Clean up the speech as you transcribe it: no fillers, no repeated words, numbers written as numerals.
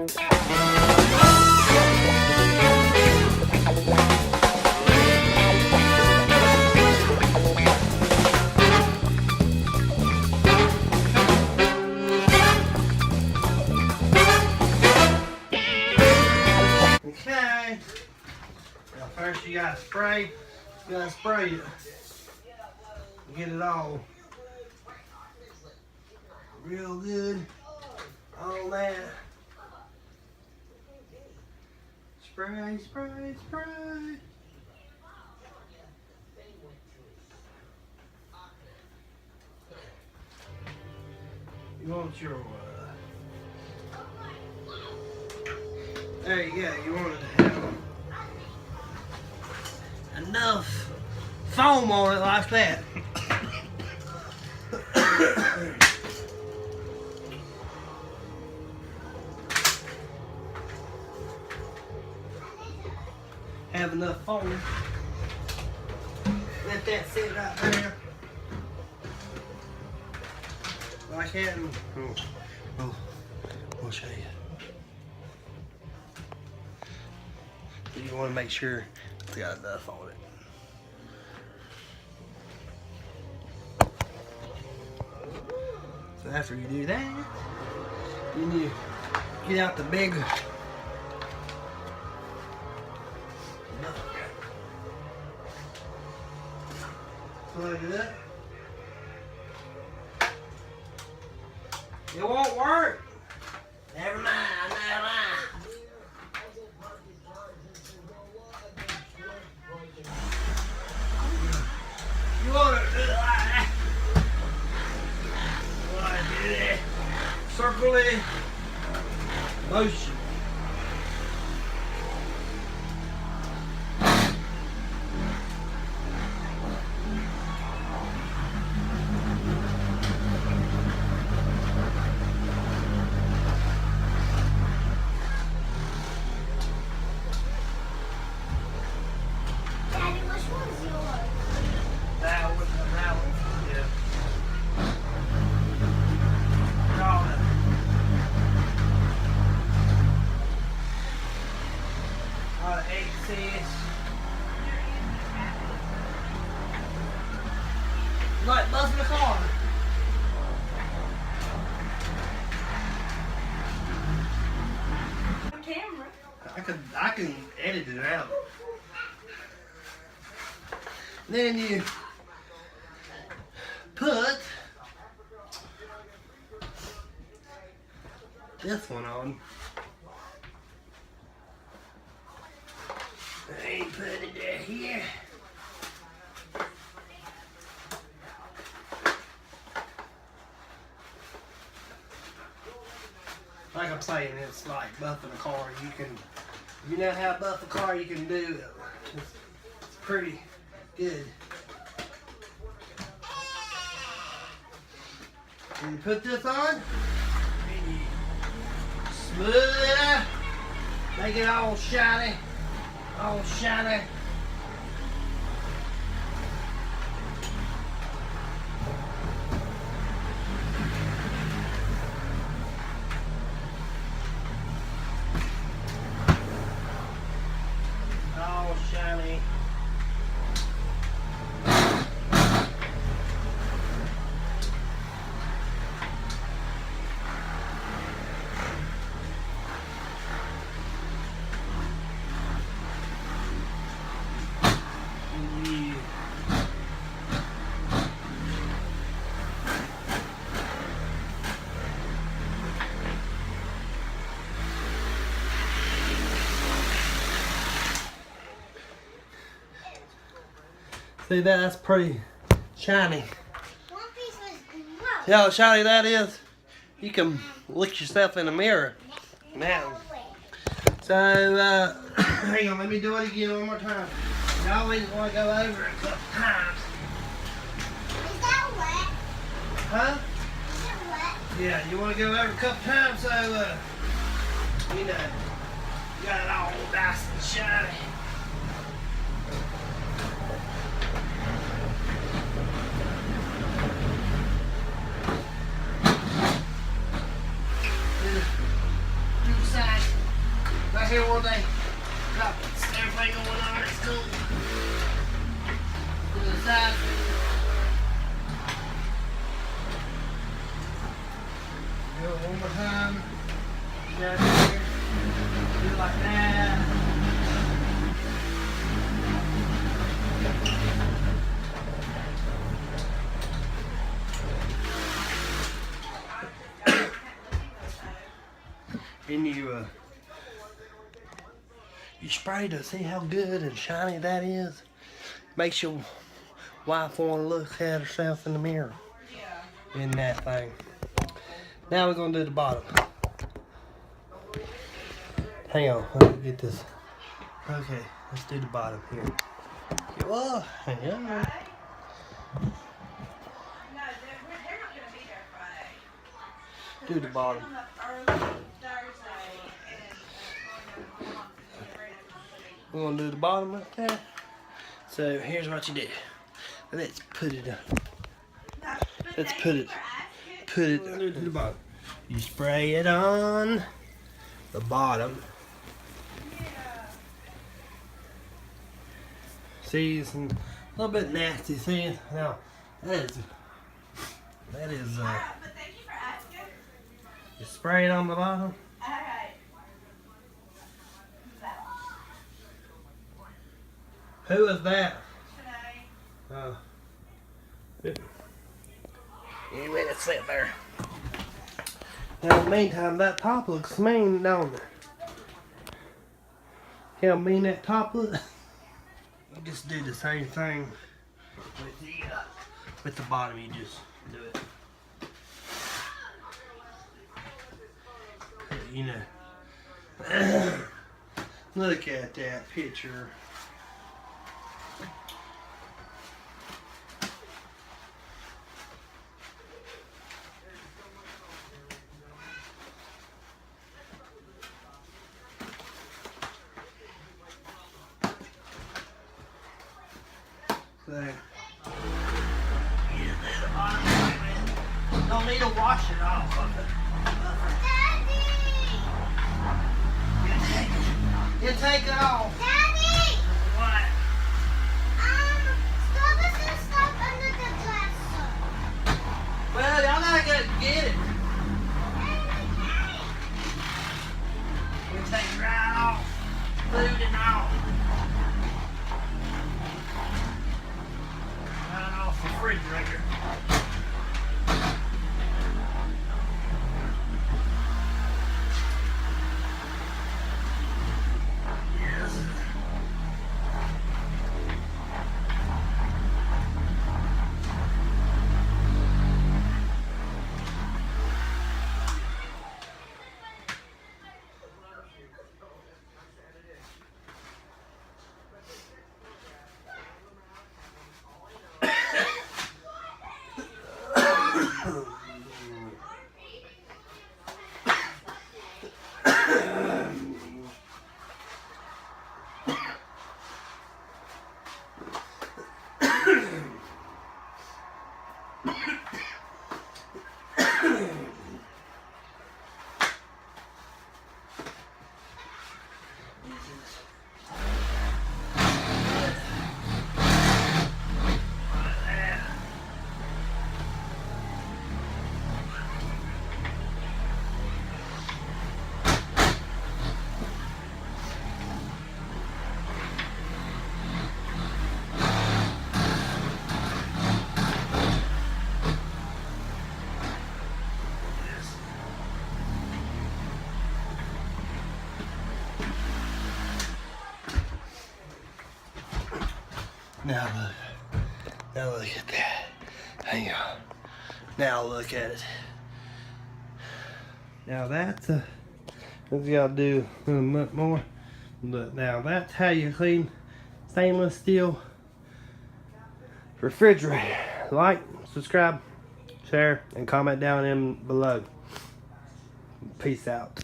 Okay. Now first you gotta spray. You gotta spray it. Get it all real good on that. Spray, spray, spray. You want your there you go. You want it to have enough foam on it like that. Have enough foam. Let that sit right there. Like that. Oh, I'll show you. You want to make sure it's got enough on it. So after you do that, then you get out the big plug it up. It won't work. Never mind, never mind. You want to do it like that. You want to do that. Circling motion. Like buzzing the car. Camera. I can edit it out. Then you put this one on. And put it there here. Like I'm saying, it's like buffing a car. You can, if you know how to buff a car, you can do it. It's pretty good. And you put this on, and you smooth it out, make it all shiny, all shiny. All shiny. See that? That's pretty shiny. One piece was gross. See how shiny that is? You can look yourself in the mirror now. So, hang on, let me do it again one more time. You always want to go over it a couple times. Is that wet? Huh? Is it wet? Yeah, you want to go over a couple times so, you know, you got it all nice and shiny. Do the side more time. Down here. Do it like that. And you spray to see how good and shiny that is. Makes your wife want to look at herself in the mirror. In that thing. Now we're gonna do the bottom. Hang on, let me get this. Okay, let's do the bottom here. Whoa, hang on. Do the bottom. We're gonna do the bottom right there. So here's what you do. Let's put it up. Let's put it to the bottom. You spray it on the bottom. See, it's a little bit nasty. See, now that is you spray it on the bottom. Who is that? You let it sit there. Now, in the meantime, that top looks mean, don't it? See how mean that top looks? You just do the same thing with the bottom. You just do it. You know. Look at that picture. There. Don't need to wash it off of it. Daddy! You take it off. Daddy! What? Stop us and stop under the dresser. Well, y'all gotta go get it. We take it right off. Food and all. Right off the refrigerator. Yes. Now look at that. Hang on. Now look at it. Now that's let's gotta do a little bit more. But now that's how you clean stainless steel refrigerator. Like, subscribe, share, and comment down in below. Peace out.